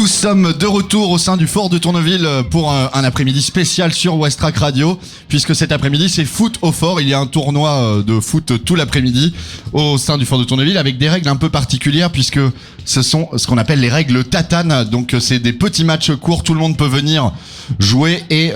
Nous sommes de retour au sein du fort de Tourneville pour un après-midi spécial sur Westrack Radio, puisque cet après-midi c'est foot au fort. Il y a un tournoi de foot tout l'après-midi au sein du fort de Tourneville avec des règles un peu particulières, puisque ce sont ce qu'on appelle les règles tatanes. Donc c'est des petits matchs courts, tout le monde peut venir jouer et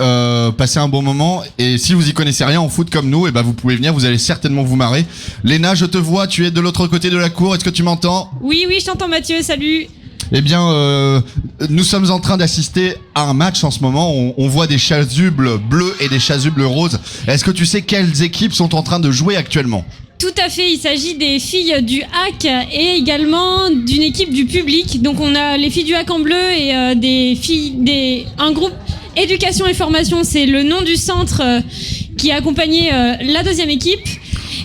passer un bon moment. Et si vous y connaissez rien en foot comme nous, et ben vous pouvez venir, vous allez certainement vous marrer. Léna, je te vois, tu es de l'autre côté de la cour, est-ce que tu m'entends ? Oui, je t'entends Mathieu, salut. Eh bien, nous sommes en train d'assister à un match en ce moment. On voit des chasubles bleus et des chasubles roses. Est-ce que tu sais quelles équipes sont en train de jouer actuellement ? Tout à fait, il s'agit des filles du HAC et également d'une équipe du public. Donc on a les filles du HAC en bleu et un groupe éducation et formation, c'est le nom du centre qui a accompagné la deuxième équipe.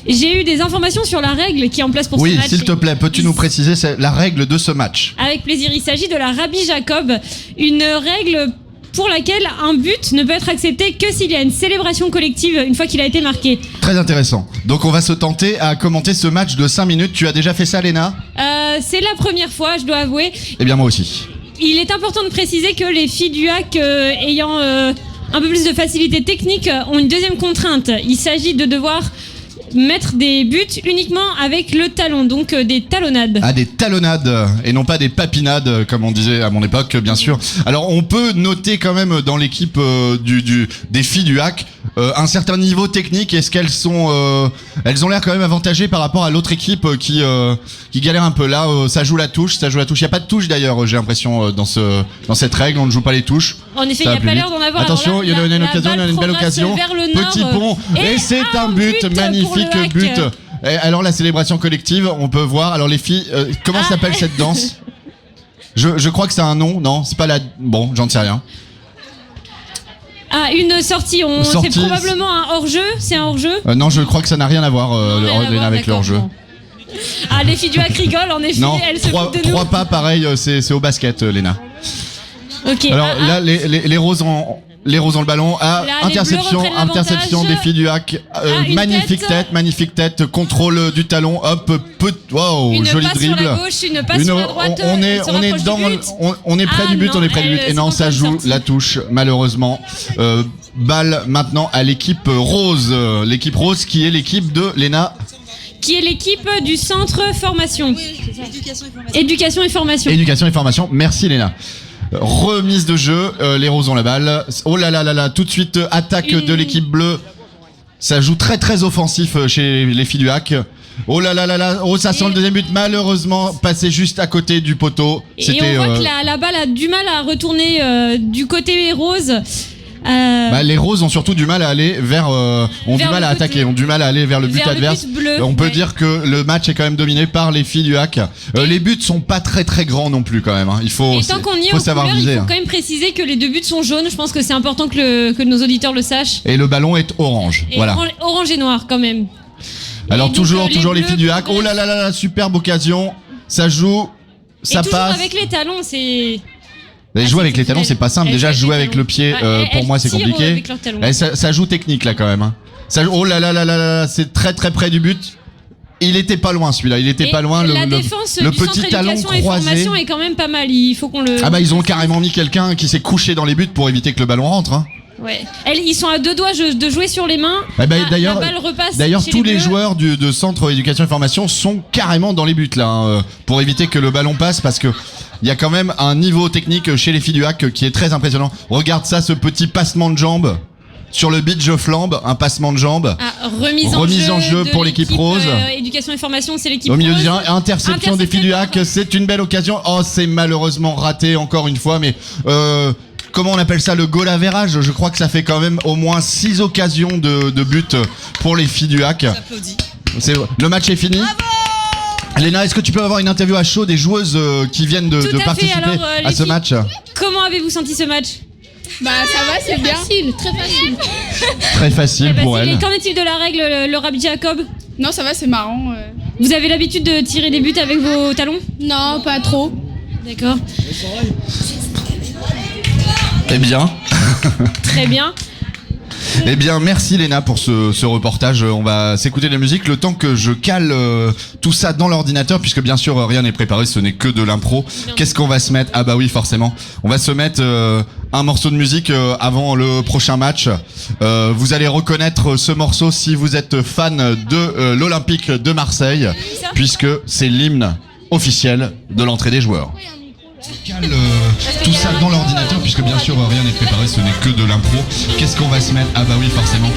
J'ai eu des informations sur la règle qui est en place pour ce match. Oui, s'il te plaît, peux-tu nous préciser la règle de ce match ? Avec plaisir, il s'agit de la Rabbi Jacob, une règle pour laquelle un but ne peut être accepté que s'il y a une célébration collective une fois qu'il a été marqué. Très intéressant. Donc on va se tenter à commenter ce match de 5 minutes. Tu as déjà fait ça, Léna ? C'est la première fois, je dois avouer. Eh bien moi aussi. Il est important de préciser que les filles du HAC ayant un peu plus de facilité technique ont une deuxième contrainte. Il s'agit de devoir mettre des buts uniquement avec le talon, donc des talonnades. Ah, des talonnades et non pas des papinades comme on disait à mon époque, bien sûr. Alors on peut noter quand même dans l'équipe des filles du HAC un certain niveau technique. Est-ce qu'elles sont elles ont l'air quand même avantagées par rapport à l'autre équipe qui galère un peu là. Ça joue la touche. Il y a pas de touche d'ailleurs, j'ai l'impression dans cette règle, on ne joue pas les touches. En effet, il n'y a pas l'air d'en avoir. Attention, il y a une occasion, il y a une belle occasion. Petit pont et c'est un but magnifique. But. Et alors la célébration collective, on peut voir. Alors les filles, comment s'appelle cette danse ? Je crois que c'est un nom, non ? C'est pas la. Bon, j'en sais rien. Ah, une sortie. C'est probablement un hors-jeu. C'est un hors-jeu ? Non, je crois que ça n'a rien à voir avec le hors-jeu. Bon. Ah, les filles du HAC rigolent, en effet. Non, elles se foutent de nous. 3 pas, pareil, c'est au basket, Léna. Ok. Alors là, les roses ont. Les roses ont le ballon. Interception des filles du HAC. Magnifique tête. Contrôle du talon. Hop, wow, joli dribble. Sur la gauche, une passe sur la droite. On est près du but. Et non, ça joue la touche, malheureusement. Balle maintenant à l'équipe rose. L'équipe rose qui est l'équipe de Léna. Qui est l'équipe du centre formation. Oui, éducation et formation. Merci Léna. Remise de jeu, les roses ont la balle. Oh là là, tout de suite attaque de l'équipe bleue. Ça joue très très offensif chez les filles du HAC. Oh là là, ça sent le deuxième but, malheureusement passé juste à côté du poteau. Et on voit que la balle a du mal à retourner du côté rose. Les roses ont surtout du mal à aller ont du mal à attaquer, ont du mal à aller vers le but adverse. On peut dire que le match est quand même dominé par les filles du HAC. Les buts sont pas très très grands non plus quand même. Il faut savoir viser. Il faut quand même préciser que les 2 buts sont jaunes. Je pense que c'est important que nos auditeurs le sachent. Et le ballon est orange. Voilà. Orange et noir quand même. Alors toujours les filles du HAC. Oh là là, superbe occasion. Ça joue, ça passe. Toujours avec les talons, c'est. Jouer avec les talons, c'est pas simple. Déjà, jouer avec le pied, pour moi, c'est compliqué. Ça joue technique, là, quand même. Oh là là, c'est très très près du but. Il était pas loin, celui-là. La défense le petit talon croisé. Et formation est quand même pas mal. Il faut qu'on le. Ils ont carrément mis quelqu'un qui s'est couché dans les buts pour éviter que le ballon rentre. Ouais. Ils sont à 2 doigts de jouer sur les mains. D'ailleurs, la balle repasse. D'ailleurs, tous les joueurs de centre éducation et formation sont carrément dans les buts là, pour éviter que le ballon passe, parce que il y a quand même un niveau technique chez les filles du HAC qui est très impressionnant. Regarde ça, ce petit passement de jambes sur le beach flambe, un passement de jambes. Remise en jeu pour l'équipe rose. Éducation et formation, c'est l'équipe rose. Au milieu du terrain, interception des filles du HAC, c'est une belle occasion. Oh, c'est malheureusement raté encore une fois, mais comment on appelle ça, le goal average ? Je crois que ça fait quand même au moins 6 occasions de but pour les filles du HAC. Le match est fini. Bravo ! Léna, est-ce que tu peux avoir une interview à chaud des joueuses qui viennent de participer à ce match ? Comment avez-vous senti ce match ? Ça va, c'est bien. Très facile. Très facile pour elle. Qu'en est-il de la règle, le Rabbi Jacob ? Non, ça va, c'est marrant. Vous avez l'habitude de tirer des buts avec vos talons ? Non, pas trop. D'accord. Eh bien. Très bien. Eh bien, merci Léna pour ce reportage. On va s'écouter de la musique le temps que je cale tout ça dans l'ordinateur, puisque bien sûr rien n'est préparé, ce n'est que de l'impro. Qu'est-ce qu'on va se mettre? Ah bah oui, forcément. On va se mettre un morceau de musique avant le prochain match. Vous allez reconnaître ce morceau si vous êtes fan de l'Olympique de Marseille, puisque c'est l'hymne officiel de l'entrée des joueurs. Cale tout ça dans l'ordinateur, puisque bien sûr rien n'est préparé, ce n'est que de l'impro. Qu'est-ce qu'on va se mettre? Ah bah oui, forcément.